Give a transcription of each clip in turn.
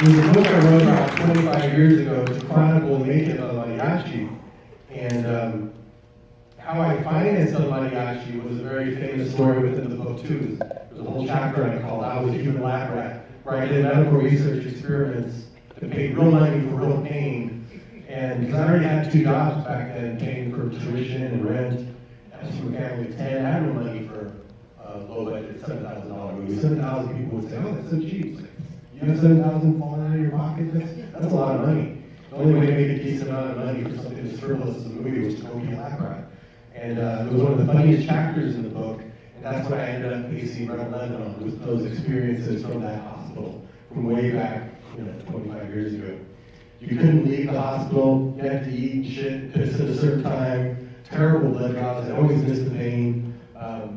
It was a book I wrote about 25 years ago to chronicle the making of El Mariachi. And how I financed El Mariachi was a very famous story within the book too. There's a whole chapter I called I Was a Human Lab Rat, where I did medical research experiments that paid real money for real pain. And because I already had 2 jobs back then, paying for tuition and rent, I was from a family of 10, I had no money for a low budget $7,000 movie. 7,000 people would say, oh, that's so cheap. You have 7,000 falling out of your pocket? That's a lot of money. The only way to make a decent amount of money for something as frivolous as a movie was to go be a lab rat. And it was one of the funniest chapters in the book, and that's what I ended up basing Red 11 on, was those experiences from that hospital, from way back, 25 years ago. You couldn't leave the hospital, you had to eat and shit, piss at a certain time, terrible blood draws, I always missed the vein.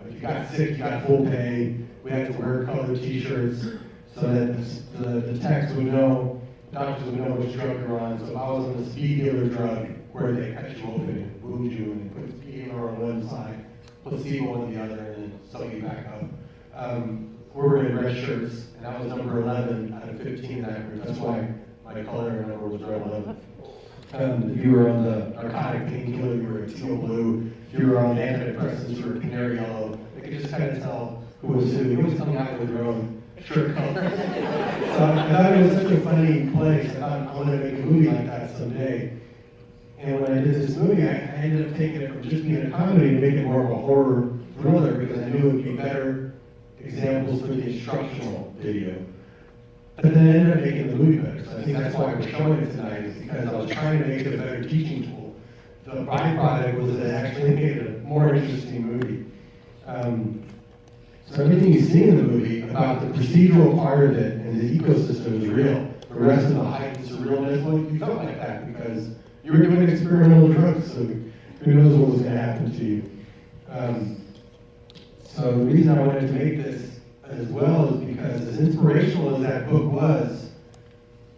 If you got sick, you got full pay. We had to wear colored t-shirts so that the techs would know, doctors would know which drug you're on. So if I was on the speed dealer drug, where they cut you open and wound you and put speed dealer on one side, placebo on the other, and then sew you back up. We were in red shirts, and I was number 11 out of 15 that group. That's why my color number was red 11. If you were on the narcotic painkiller, you were a teal blue. If you were on the antidepressants, you were canary yellow. They could just kind of tell who was who. You always coming out with your own shirt color. So I thought it was such a funny place. I thought I wanted to make a movie like that someday. And when I did this movie, I ended up taking it from just being a comedy to make it more of a horror thriller, because I knew it would be better examples for the instructional video. But then I ended up making the movie better. So I think that's why we're showing it tonight, is because I was trying to make it a better teaching tool. The byproduct was that it actually made it a more interesting movie. So everything you see in the movie about the procedural part of it and the ecosystem is real. The rest of the hype and surrealness, well, you felt like that because you were doing experimental drugs, so who knows what was going to happen to you. So the reason I wanted to make this as well is because, as inspirational as that book was,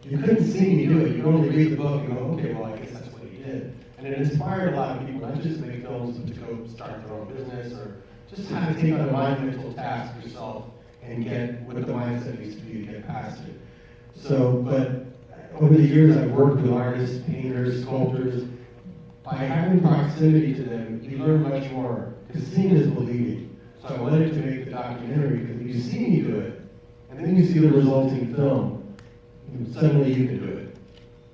you couldn't see me do it. You could only read the book and go, okay, well, I guess that's what he did. And it inspired a lot of people not just to make films, but to go start their own business, or just how to take on a monumental task yourself and get what the mindset needs to be to get past it. So, but over the years, I've worked with artists, painters, sculptors. By having proximity to them, you learn much more, because seeing is believing. So I wanted to make the documentary, because if you see me do it, and then you see the resulting film, suddenly you can do it.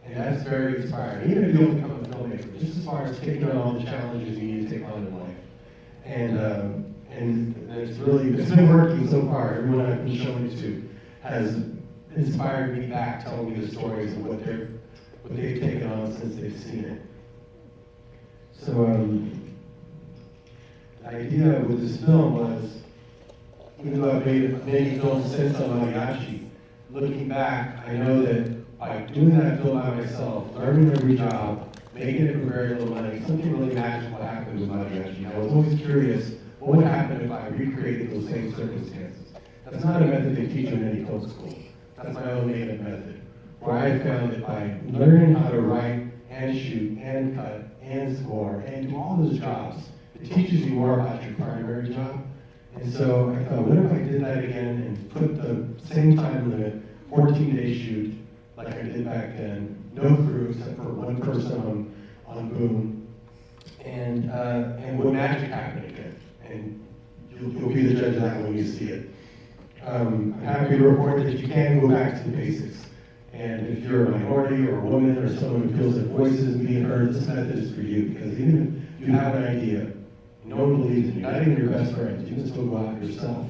And that's very inspiring. Even if you don't become a filmmaker, just as far as taking on all the challenges you need to take on in life. And it's been working so far. Everyone I've been showing it to has inspired me back, telling me the stories of what they've taken on since they've seen it. So the idea with this film was, even though I've made many films since El Mariachi, looking back, I know that by doing that film by myself, learning every job, making it for very little money, something really magical happened with Mariachi. I was always curious, what would happen if I recreated those same circumstances? That's not a method they teach in any film school. That's my own made-up method, where I found that by learning how to write and shoot and cut and score and do all those jobs, it teaches you more about your primary job. And so I thought, what if I did that again and put the same time limit, 14-day shoot, like I did back then, no crew except for one person on boom, and would magic happen again? And you'll be the judge of that when you see it. I'm happy to report that you can go back to the basics. And if you're a minority or a woman or someone who feels their voice isn't being heard, this method is for you. Because even if you have an idea, and no one believes in you, not even your best friends, you can still go out yourself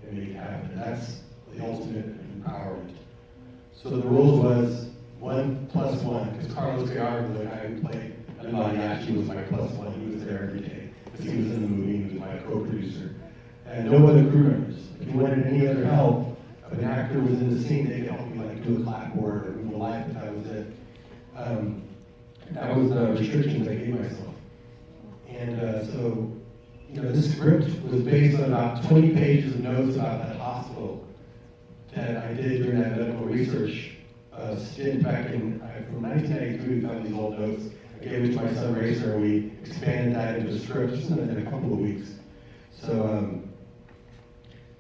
and make it happen. That's the ultimate empowerment. So the rules was 1 + 1, because Carlos Gallardo, the guy who played El Mariachi, was my +1. He was there every day, because he was in the movie, he was my co-producer. And no other crew members. If you wanted any other help, if an actor was in the scene, they could help me, like do a clapboard or move a light, but that was it. That was the restrictions I gave myself. And so, this script was based on about 20 pages of notes about that hospital that I did during that medical research stint back in, from 1993, we found these old notes. I gave it to my son Racer, and we expanded that into a script just in a couple of weeks. So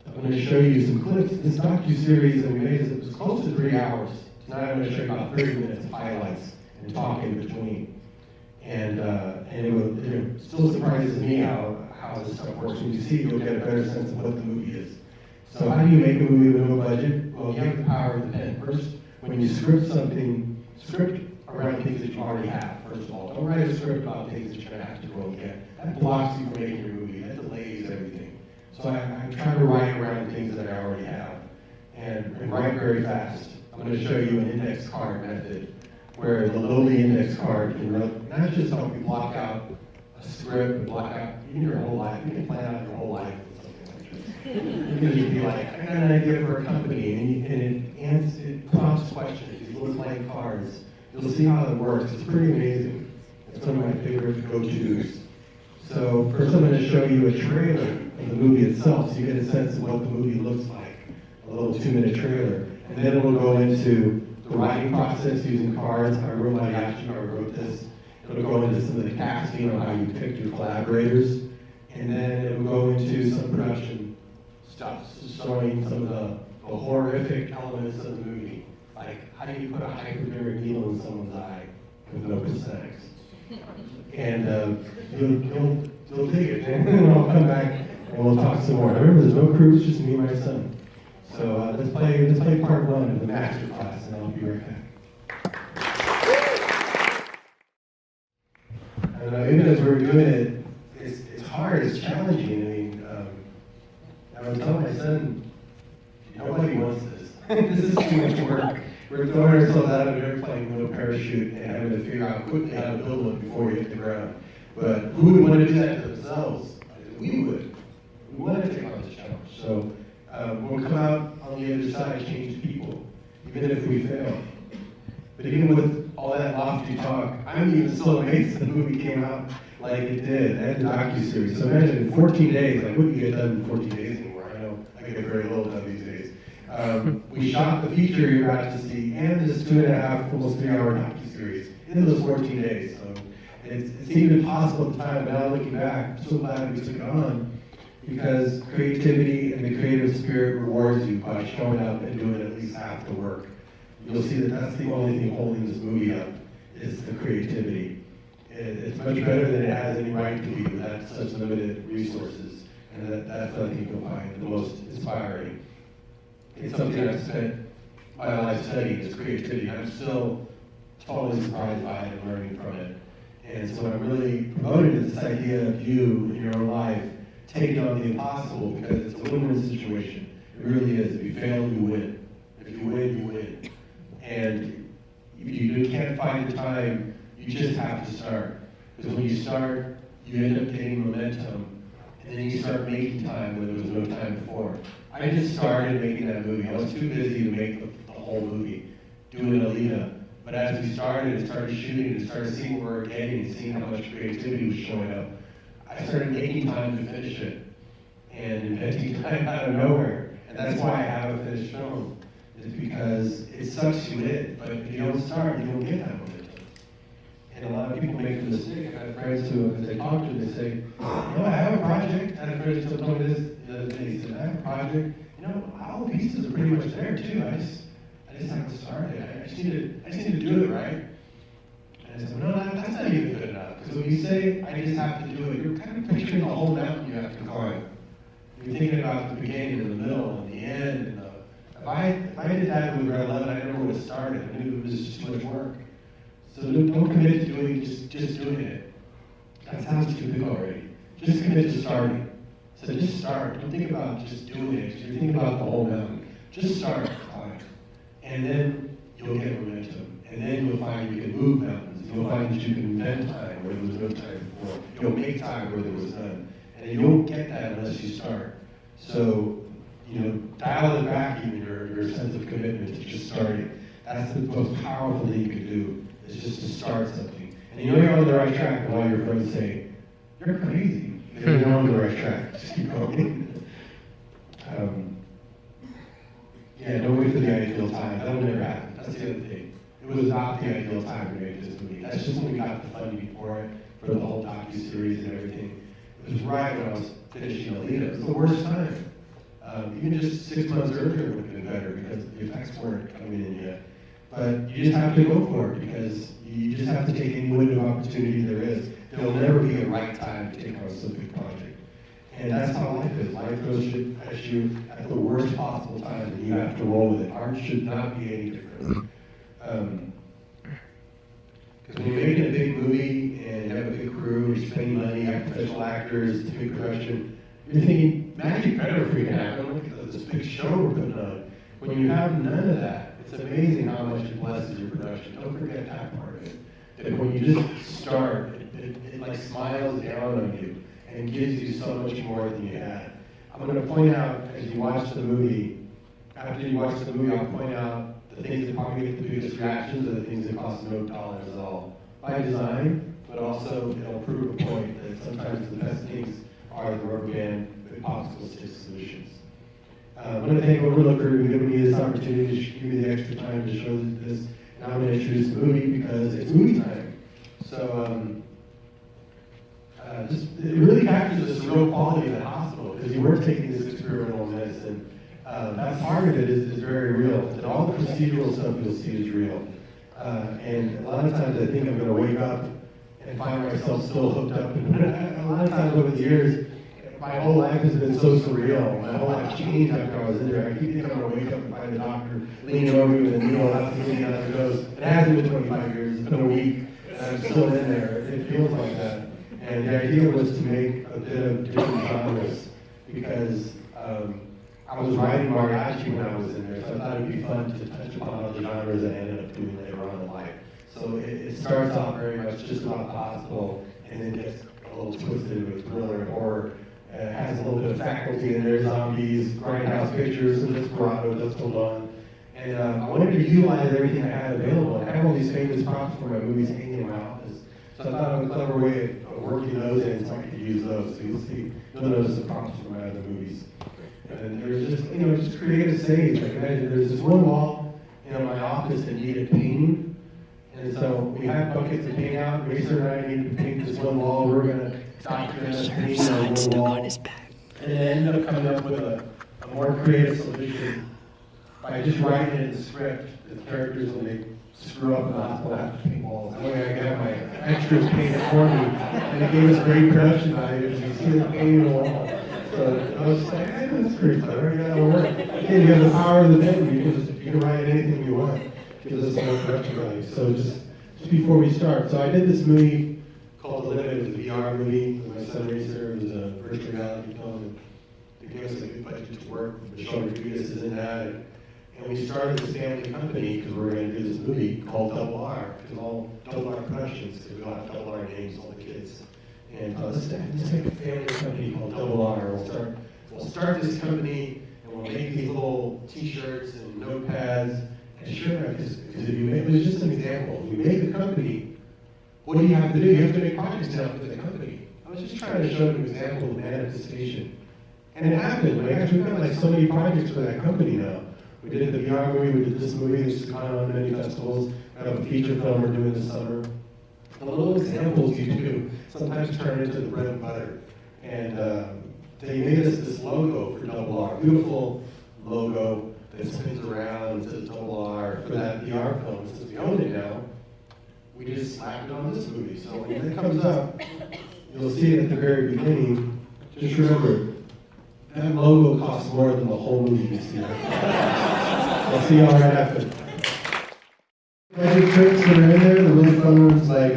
I'm going to show you some clips. This docu-series that we made, it was close to 3 hours So now I'm going to show you about 30 minutes of highlights and talk in between. And it still surprises me how this stuff works. When you see it, you'll get a better sense of what the movie is. So how do you make a movie with no budget? Well, you have the power of the pen. First, when you script something, script around things that you already have, first of all. Don't write a script about things that you're going to have to go and get. That blocks you from making your movie. That delays everything. So I try to write around things that I already have and write very fast. I'm going to show you an index card method where the lowly index card can not just help you block out a script, but block out even your whole life. You can plan out your whole life with something like this. You can just be like, I got an idea for a company, and it prompts questions, these little blank cards. You'll see how it works. It's pretty amazing. It's one of my favorite go-tos. So first I'm going to show you a trailer of the movie itself so you get a sense of what the movie looks like, a little 2-minute trailer. And then we'll go into the writing process using cards. I wrote my action, I wrote this. It'll go into some of the casting on how you pick your collaborators. And then it will go into some production stuff, showing some of the horrific elements of the movie. Like, how do you put a hyperbaric needle in someone's eye with no prosthetics? And you'll dig it, and then I'll come back and we'll talk some more. Remember, there's no crew, it's just me and my son. So let's play part 1 of the master class, and I'll be right back. And even as we're doing it, it's hard, it's challenging. I mean, I was telling my son, nobody wants this. This is too much work. We're throwing ourselves out of an airplane with no parachute and having to figure out quickly how to build one before we hit the ground. But who would want to do that to themselves? We would. We want to take on this challenge. So we'll come out on the other side changed people, even if we fail. But even with all that lofty talk, I'm even still amazed the movie came out like it did, and the docuseries. So imagine in 14 days, like what do you get done in 14 days anymore? I know I get very little done these days. We shot the feature you're about to see and this 2.5, almost 3-hour docuseries in those 14 days. So it seemed impossible at the time, but now looking back, I'm so glad we took it on because creativity and the creative spirit rewards you by showing up and doing at least half the work. You'll see that that's the only thing holding this movie up is the creativity. It's much better than it has any right to be without such limited resources, and that's what I think you'll find the most inspiring. It's something I've spent my life studying, is creativity. I'm still totally surprised by it and learning from it. And so what I'm really promoting is this idea of you in your own life taking on the impossible because it's a win-win situation. It really is. If you fail, you win. If you win, you win. And if you can't find the time, you just have to start. Because when you start, you end up getting momentum, and then you start making time when there was no time before. I just started making that movie. I was too busy to make the whole movie, doing Alita. But as we started and started shooting and started seeing what we were getting and seeing how much creativity was showing up, I started making time to finish it and inventing time out of nowhere. And that's why I haven't finished film, is because it sucks you in. But if you don't start, you don't get that momentum. And a lot of people make the mistake. I have friends who, as I talk to them, they say, I have a project. I had a friend who told me this the other day. He said, I have a project. All the pieces are pretty much there too. I just have to start it. I just need to do it right. And I said, no, that's not even good enough. Because when you say, I just have to do it, you're kind of picturing the whole mountain you have to climb. You're thinking about the beginning and the middle and the end. And if I did that with grade 11, I never would have started. I knew it was just too much work. So don't commit to doing just doing it. That sounds too big already. Just commit to starting. So just start. Don't think about just doing it. You're thinking about the whole mountain. Just start, climb. And then you'll get momentum. And then you'll find you can move mountains. You'll find that you can invent time where there was no time before. You'll make time where there was none. And you won't get that unless you start. So, dial it back even your sense of commitment to just starting. That's the most powerful thing you can do, is just to start something. And you're on the right track, and all your friends say, you're crazy. You're on the right track. Just keep going. Don't wait for the ideal time. That'll never happen. That's the other thing. It was not the ideal time to make this movie. That's just when we got the funding for it, for the whole docuseries and everything. It was right when I was finishing Alita. It was the worst time. Even just 6 months earlier would have been better because the effects weren't coming in yet. But you just have to go for it, because you just have to take any window of opportunity there is. There'll never be a right time to take on some big project. And that's how life is. Life throws at you at the worst possible time, and you have to roll with it. Art should not be any different. Because when you're making a big movie and you have a big crew, you're spending money, you have professional actors, it's a big production, you're thinking, magic better for you to happen. Look at this big show we're putting on. When you have none of that, it's amazing how much it blesses your production. Don't forget that part of it. That when you just start, it like smiles down on you and gives you so much more than you had. I'm going to point out, as you watch the movie, after you watch the movie, I'll point out the things that probably get the biggest reactions are the things that cost no dollars at all. By design, but also it'll prove a point that sometimes the best things are the rubber band, the popsicle stick solutions. I want to thank Overlook for giving me this opportunity to give me the extra time to show this. And I'm going to introduce the movie because it's movie time. So it really captures the real quality of the hospital, because you were taking this experimental medicine. That part of it is very real. And all the procedural stuff you'll see is real. And a lot of times I think I'm going to wake up and find myself still hooked up. And a lot of times over the years, my whole life has been so surreal. My whole life changed after I was in there. I keep thinking I'm going to wake up and find the doctor leaning over me with a needle out to me as it goes. It hasn't been 25 years. It's been a week. And I'm still in there. It feels like that. And the idea was to make a bit of different genres, because I was writing mariachi when I was in there, so I thought it would be fun to touch upon other genres that I ended up doing later on in life. So it starts off very much just about the hospital, and then gets a little twisted with thriller and horror. It has a little bit of faculty in there, zombies, grindhouse pictures, and Desperado, Dust Till Dawn. And I wanted to utilize everything I had available. I have all these famous props for my movies hanging in my office. So I thought of a clever way of working those in so I could use those. So you'll notice the props from my other movies. And there's just, just creative saves. Like imagine there's this one wall in my office that needed painting. And so we had buckets of paint out. Racer and I needed to paint this one wall. We were going to document us painting on one wall. And then ended up coming up with a more creative solution by just writing it in the script. The characters, when they screw up in the hospital, have to paint walls. That way I could have my extras painted for me. And it gave us great production value. You see the painting on the wall. So I was just like, hey, that's pretty clever. Yeah, that'll work. Again, you have the power of the pen. You can write anything you want. It gives us more production value. So just before we start, so I did this movie called The Limit. It was a VR movie with my son Racer. It was a virtual reality film. They gave us a good budget to work. Michelle Rodriguez is in that. And we started this family company because we were going to do this movie called Double R. Because all Double R Productions, because we all have Double R names, all the kids. And let's make a family company called Double R. We'll start this company, and we'll make these little T-shirts and notepads. And sure, because if you make, it was just an example. If you make a company, what do you have to do? You have to make projects now for the company. I was just trying to show an example of manifestation. And it happened. Like, actually, we've got like so many projects for that company now. We did the VR movie, we did this movie, which has gone on many festivals. We have a feature film we're doing this summer. The little examples you do sometimes turn into the bread and butter. And they made us this logo for Double R, beautiful logo that spins around and says Double R for that VR film. Since we own it now, we just slapped it on this movie. So when it comes up, you'll see it at the very beginning. Just remember, that logo costs more than the whole movie you see. I'll see y'all right after. Magic tricks that are in there, the really fun ones, like,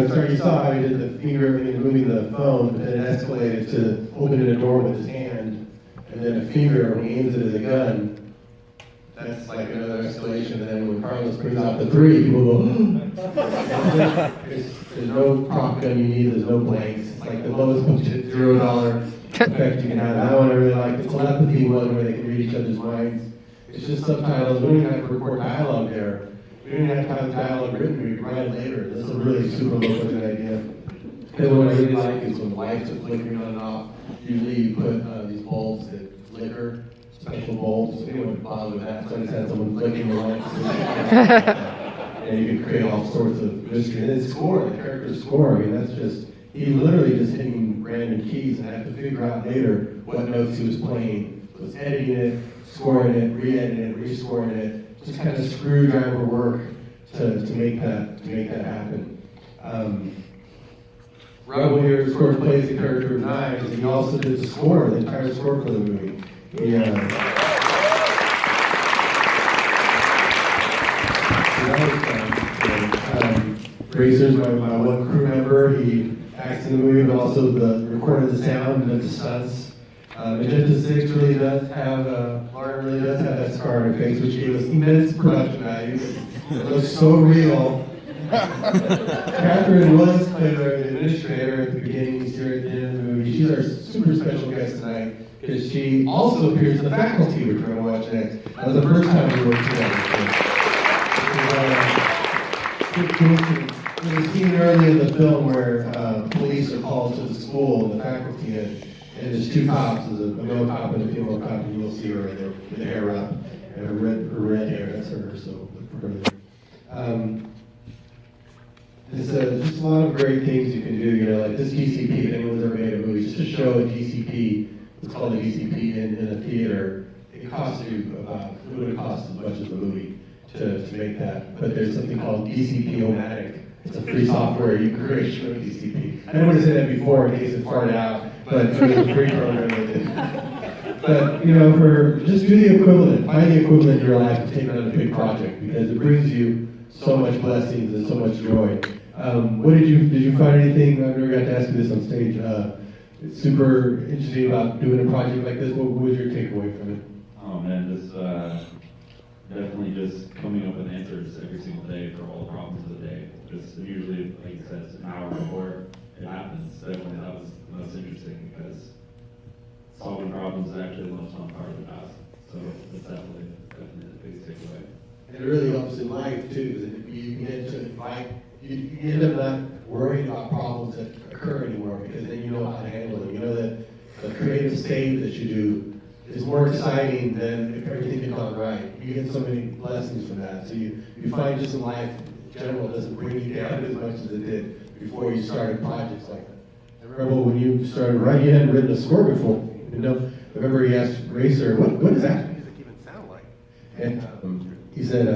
sorry, you saw how he did the finger in moving the phone, but then it escalated to opening a door with his hand, and then a finger when he aims it as a gun. That's like another escalation, and then when Carlos brings out the 3, people go, there's no prop gun you need, there's no blanks. It's like the lowest budget $0 effect you can have. That one I really like, the telepathy one where they can read each other's minds. It's just subtitles. We don't even have to record dialogue there. We don't even have to have the dialogue written. We can write it later. This is a really super low budget idea. And what I really like is when the lights are flickering on and off, usually you put these bulbs that flicker, special bulbs. Anyone would bother with that, so I just had someone flicking the lights. And you can create all sorts of mystery. And then score, the character's score, I mean, that's just, he literally just hitting random keys, and I have to figure out later what notes he was playing. So it's editing it, scoring it, re-editing it, rescoring it, just kind of screwdriver work to make that happen. Rebel here, of course, plays the character of Knives, and he also did the score, the entire score for the movie. Racer's my one crew member. He acts in the movie, but also recorded the sound and the stunts. Magenta 6 really does have, Lauren really does have that scar on her face, which gave us immense production value. It looks so real. Catherine was played by the administrator at the beginning, here at the end of the movie. She's our super special guest tonight, because she also appears in the faculty, which we're going to watch next. That was the first time we worked together. There's a scene early in the film where police are called to the school, and the faculty, and there's two cops, there's a male cop and a female cop, and you'll see her there with the hair up, and her red hair, that's her, so look for her there. There's just a lot of great things you can do, like this DCP, if anyone's ever made a movie, just to show a DCP, it's called a DCP in a theater, it costs you it would have cost as much as the movie to make that, but there's something called DCP-O-Matic. It's a free software you can create show DCP. I didn't want to say that before in case it farted out, but it was a free program that did. But, for just do the equivalent, find the equivalent in your life to take on a big project, because it brings you so much blessings and so much joy. Did you find anything, I never got to ask you this on stage, super interesting about doing a project like this? What was your takeaway from it? Oh man, definitely just coming up with answers every single day for all the problems of the day. Just usually, like you said, it's an hour before it happens. Definitely that was the most interesting, because solving problems is actually the most fun part of the task. So it's definitely the biggest takeaway. And it really helps in life too. You get to you end up not worrying about problems that occur anymore, because then you know how to handle them. You know that the creative state that you do is more exciting than if everything had gone right. You get so many blessings from that. So you find just in life in general doesn't bring you down as much as it did before you started projects like that. I remember when you started writing, you hadn't written a score before. I remember he asked Racer, what does that music even sound like? And he said,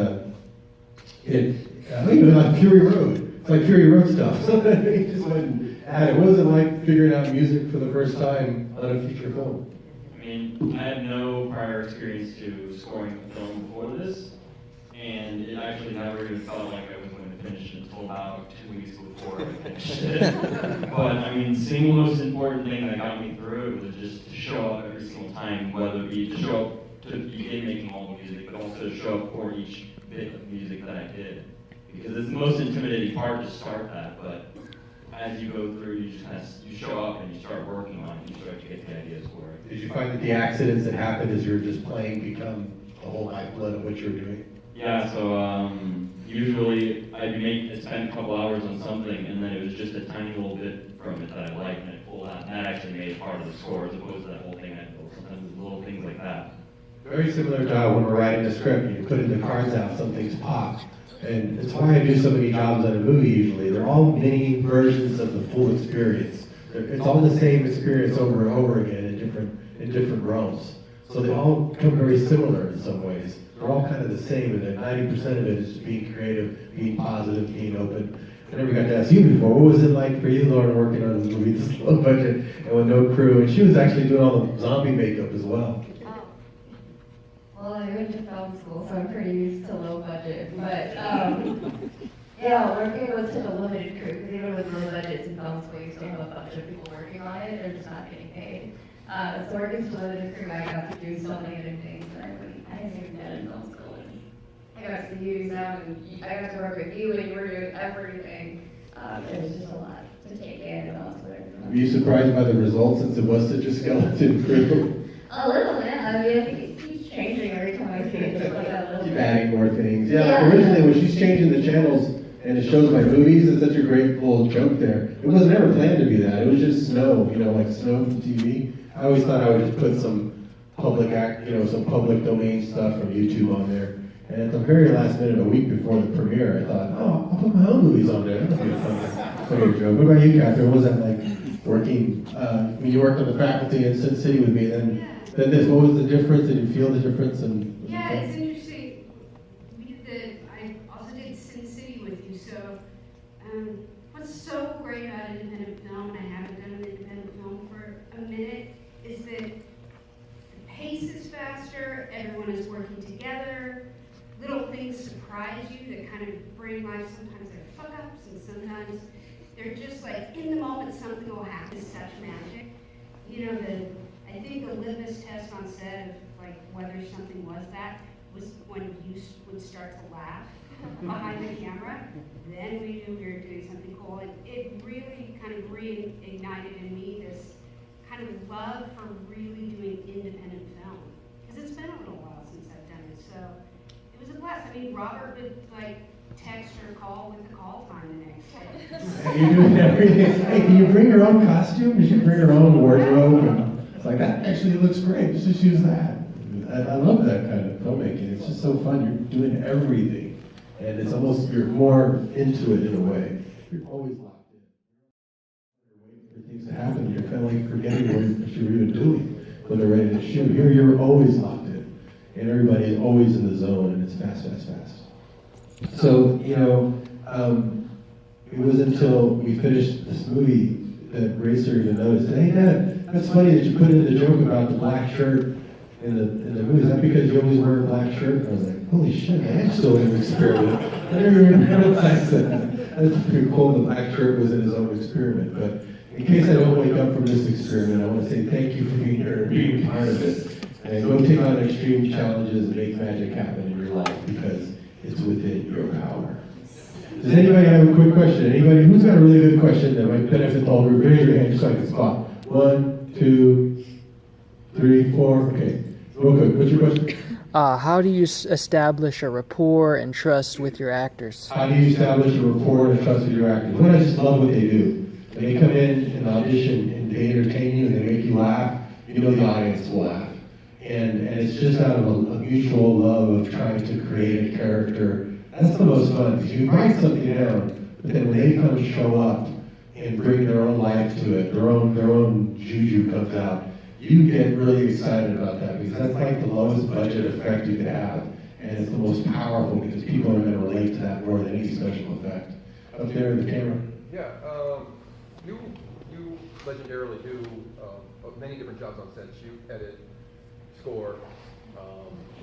like Fury Road. It's like Fury Road stuff. So he just went and had it. What was it like figuring out music for the first time on a feature film? I mean, I had no prior experience to scoring a film before this, and it actually never even felt like I was going to finish it until about 2 weeks before I finished it. But I mean, the single most important thing that got me through it was just to show up every single time, whether it be to show up to begin making all the music, but also to show up for each bit of music that I did. Because it's the most intimidating part to start that, but as you go through, you just kind of show up and you start working on it, and you start to get the ideas for it. Did you find that the accidents that happened as you were just playing become the whole lifeblood of what you were doing? Yeah, so usually I'd spend a couple hours on something, and then it was just a tiny little bit from it that I liked, and it pulled out, and that actually made part of the score as opposed to that whole thing I built. Sometimes it's little things like that. Very similar to when we're writing a script and you put in the cards out, some things pop. And it's why I do so many jobs on a movie usually. They're all mini versions of the full experience. It's all the same experience over and over again in different realms. So they all come very similar in some ways. They're all kind of the same, and then 90% of it is just being creative, being positive, being open. I never got to ask you before, what was it like for you, Lauren, working on this movie, this low budget and with no crew? And she was actually doing all the zombie makeup as well. Well, I went to film school, so I'm pretty used to low budget. But yeah, working with such a limited crew, because even with low budgets in film school, you still have a bunch of people working on it. They're just not getting paid. So working with a limited crew, I got to do so many other things that I didn't even get in film school. And I got to see you sound, and I got to work with you, and you were doing everything. It was just a lot to take in, and also. Were you surprised by the results since it was such a skeleton crew? A little bit. I mean, I think it keeps changing every time I see it. Just like that little Keep bit. adding more things. Yeah, originally when she's changing the channels and it shows my movies, it's such a great little joke there. It was never planned to be that. It was just snow, like snow from TV. I always thought I would just put some public some public domain stuff from YouTube on there. And at the very last minute, a week before the premiere, I thought, I'll put my own movies on there. That'll be a funny joke. What about you, Catherine? What was that like working? You worked on the faculty in Sin City with me, then this. What was the difference? Did you feel the difference? Yeah, it's interesting. what's so great about independent film, and I haven't done an independent film for a minute, is that the pace is faster, everyone is working together, little things surprise you that kind of bring life. Sometimes they're fuck-ups, and sometimes they're just like, in the moment, something will happen. It's such magic. You know, I think the litmus test on set of like whether something was that was when you would start to laugh behind the camera. Then we knew we were doing something cool. And it really kind of reignited in me this kind of love for really doing independent film. Because it's been a little while since I've done it. So it was a blast. I mean, Robert would like text or call with the call time the next day. And you do everything. Hey, can you bring your own costume? You should bring your own wardrobe. And it's like, that actually looks great. Just use that. I love that kind of filmmaking. It's just so fun. You're doing everything. And it's almost, you're more into it in a way. You're always locked in. You're waiting for things to happen. You're kind of like forgetting what you're even doing when they're ready to shoot. Here, you're always locked in. And everybody is always in the zone, and it's fast, fast, fast. So, you know, it was until we finished this movie that Racer even noticed, hey, Dad, that's funny that you put in the joke about the black shirt in the movie. Is that because you always wear a black shirt? And I was like, holy shit, I am still in an experiment. I never even realized that. That's pretty cool. The black shirt was in his own experiment. But in case I don't wake up from this experiment, I want to say thank you for being here and being part of it. And go take on extreme challenges and make magic happen in your life because it's within your power. Does anybody have a quick question? Anybody who's got a really good question that might benefit the whole group? Raise your hand just so I can spot. 1, 2, 3, 4. Okay. Real quick. What's your question? How do you establish a rapport and trust with your actors? How do you establish a rapport and trust with your actors? Well, I just love what they do. When they come in and audition and they entertain you and they make you laugh, you know the audience will laugh. And it's just out of a mutual love of trying to create a character. That's the most fun, because you write something down, but then when they come and show up and bring their own life to it, their own juju comes out, you get really excited about that, because that's like the lowest budget effect you could have, and it's the most powerful, because people are going to relate to that more than any special effect. Up there in the camera. Yeah, you legendarily do many different jobs on set, shoot, edit, score.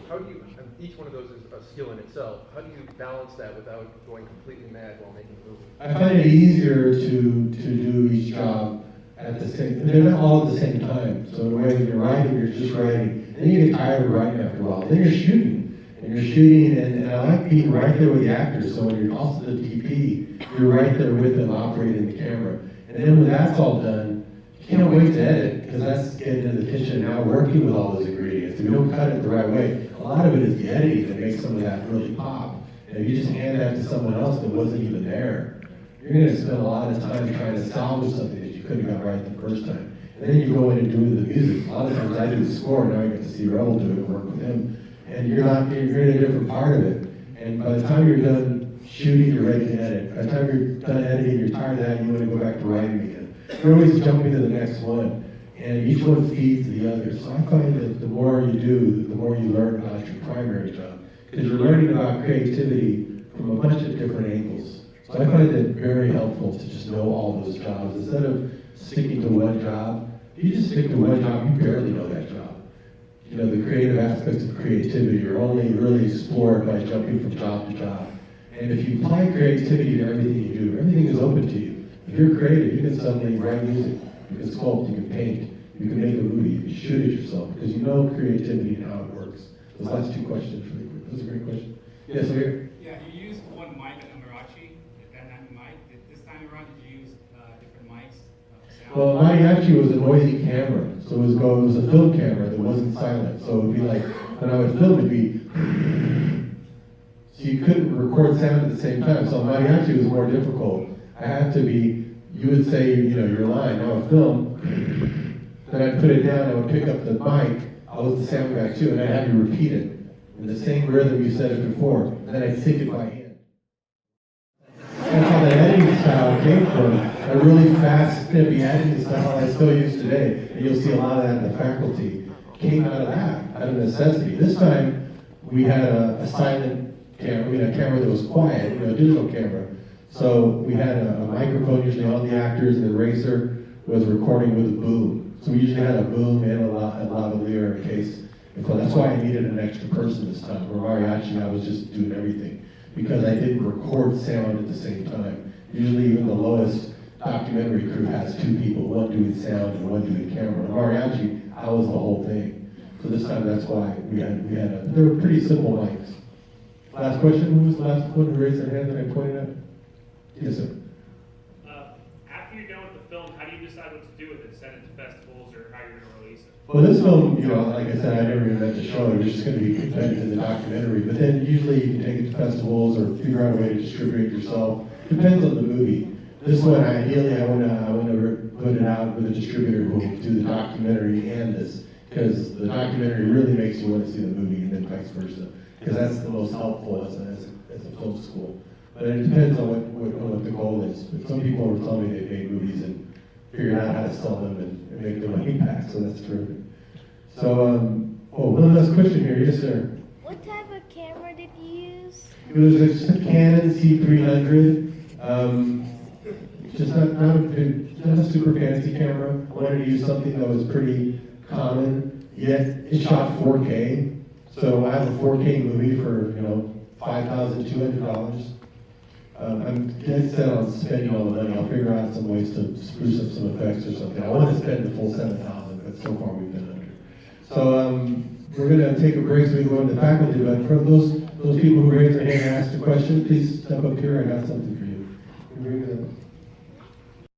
How do you, and each one of those is a skill in itself, how do you balance that without going completely mad while making a movie? I find it easier to do each job at the same, they're not all at the same time. So in a way, when you're writing, you're just writing. Then you get tired of writing after a while. Then you're shooting. And I like being right there with the actors. So when you're also the DP, you're right there with them operating the camera. And then when that's all done, you can't wait to edit, because that's getting into the kitchen now, working with all those ingredients. If you don't cut it the right way, a lot of it is the editing that makes some of that really pop. And if you just hand that to someone else that wasn't even there, you're going to spend a lot of time trying to salvage something that you couldn't have got right the first time. And then you go in and do the music. A lot of times I do the score, and now I get to see Rebel do it and work with him. And you're in a different part of it. And by the time you're done shooting, you're ready to edit. By the time you're done editing, you're tired of that, and you want to go back to writing again. You're always jumping to the next one. And each one feeds the other. So I find that the more you do, the more you learn about your primary job. Because you're learning about creativity from a bunch of different angles. So I find it very helpful to just know all those jobs. Instead of sticking to one job, if you just stick to one job, you barely know that job. You know, the creative aspects of creativity are only really explored by jumping from job to job. And if you apply creativity to everything you do, everything is open to you. If you're creative, you can suddenly write music, you can sculpt, you can paint, you can make a movie, you can shoot it yourself, because you know creativity and how it works. Those last two questions really quick. That was a great question. Yes, here. Yeah, you used one mic at Amarachi, that mic. This time around, did you use different mics? Sound? Well, mine actually was a noisy camera, so it was a film camera that wasn't silent. So it would be like, when I would film, it'd be, so you couldn't record sound at the same time. So mine actually was more difficult. I had to be, you would say, your line. Now I film, then I'd put it down, I would pick up the mic, I was the sound guy too, and I'd have you repeat it in the same rhythm you said it before, and then I'd sync it by hand. That's how the editing style came from, a really fast, snippy editing style I still use today, and you'll see a lot of that in the faculty. Came out of that, out of necessity. This time, we had a silent camera, a camera that was quiet, a digital camera. So we had a microphone usually on the actors, and the racer was recording with a boom. So we usually had a boom and a lavalier in case. And so that's why I needed an extra person this time. For mariachi, I was just doing everything because I didn't record sound at the same time. Usually even the lowest documentary crew has two people, one doing sound and one doing camera. In mariachi, I was the whole thing. So this time that's why they were pretty simple mics. Last question, who was the last one who raised their hand that I pointed at? Yes, sir. After you're done with the film, how do you decide what to do with it? Send it to festivals or how you're going to release it? Well, this film, like I said, I never even meant to show it. It's just going to be embedded in the documentary. But then usually you can take it to festivals or figure out a way to distribute it yourself. Depends on the movie. This one, ideally, I want to put it out with a distributor who will do the documentary and this, because the documentary really makes you want to see the movie, and then vice versa, because that's the most helpful as a film school. But it depends on what the goal is. But some people were telling me they made movies and figured out how to sell them and make their money back, so that's terrific. So, one last question here. Yes, sir. What type of camera did you use? It was just a Canon C300. Just not a super fancy camera. I wanted to use something that was pretty common, yet it shot 4K. So I have a 4K movie for, $5,200. I'm dead set on spending all the money. I'll figure out some ways to spruce up some effects or something. I want to spend the full $7,000, but so far we've been under. So we're going to take a break so we can go into the faculty. But for those people who raised their hand and asked a question, please step up here. I got something for you.